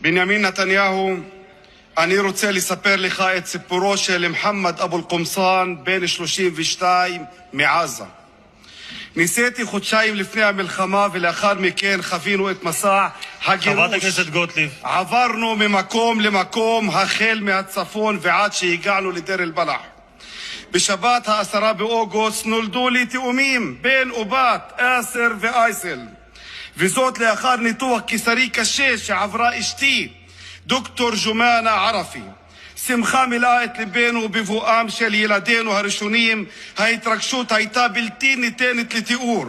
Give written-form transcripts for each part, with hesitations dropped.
בנימין נתניהו, אני רוצה לספר לך את סיפורו של מוחמד אבו אל-קומסאן, בן 32 מעזה. ניסיתי חודשיים לפני המלחמה ולאחר מכן חווינו את מסע הגירוש. חברת הכנסת גוטליב. עברנו ממקום למקום החל מהצפון ועד שהגענו לדיר אל-בלח. בשבת ה10 באוגוסט נולדו לי תאומים, בן ובת, אסר ואייסל. וזאת לאחר ניתוח קיסרי קשה שעברה אשתי, דוקטור ג'ומאנה ערפי. שמחה מילאה את ליבנו בבואם של ילדינו הראשונים. ההתרגשות הייתה בלתי ניתנת לתיאור.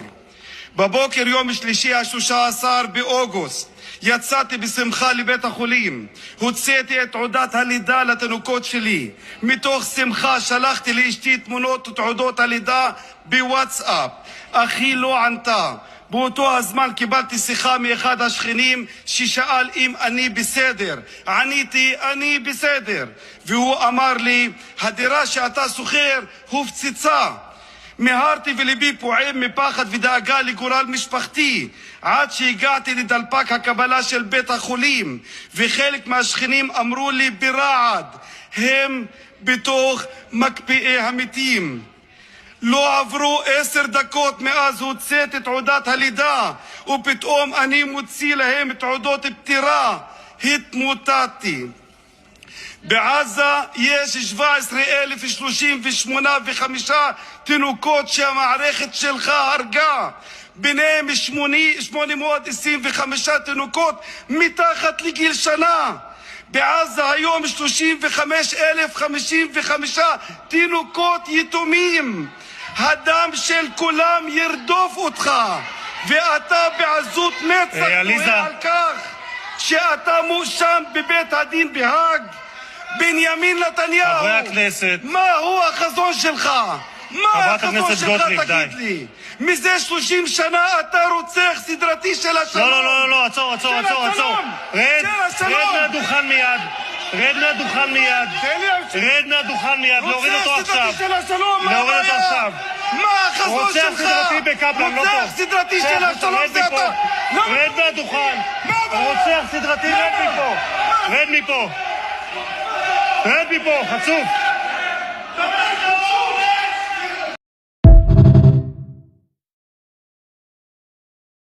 בבוקר יום שלישי ה13 באוגוסט יצאתי בשמחה לבית החולים. הוצאתי את תעודת הלידה לתינוקות שלי. מתוך שמחה שלחתי לאשתי תמונות ותעודות הלידה בוואטסאפ. אחי לא ענתה. באותו הזמן קיבלתי שיחה מאחד השכנים ששאל אם אני בסדר. עניתי, אני בסדר. והוא אמר לי, הדירה שאתה סוחר הופצצה. מהרתי וליבי פועם מפחד ודאגה לגורל משפחתי, עד שהגעתי לדלפק הקבלה של בית החולים, וחלק מהשכנים אמרו לי ברעד, הם בתוך מקפיאי המתים. לא עברו 10 דקות מאז הוצאתי תעודת הלידה, ופתאום אני מוציא להם תעודות פטירה. התמוטטתי. בעזה יש 17,038 תינוקות שהמערכת שלך הרגה. ביניהם 825 תינוקות מתחת לגיל שנה. בעזה היום 35,055 תינוקות יתומים. הדם של כולם ירדוף אותך, ואתה בעזות מצח תוהה על כך שאתה מואשם בבית הדין בהאג. בנימין נתניהו, חברי הכנסת, מהו החזון שלך? מה החזון שלך, תגיד לי? מזה 30 שנה אתה רוצח סדרתי של השלום. לא, עצור. רד מהדוכן מיד. רד מהדוכן מיד. להוריד אותו עכשיו. מה החזון שלך? רוצח סדרתי בקפלן, לא פה. רוצח סדרתי של השלום זה אתה. רד מהדוכן. רוצח סדרתי, רד מפה. רד מפה, חצוף.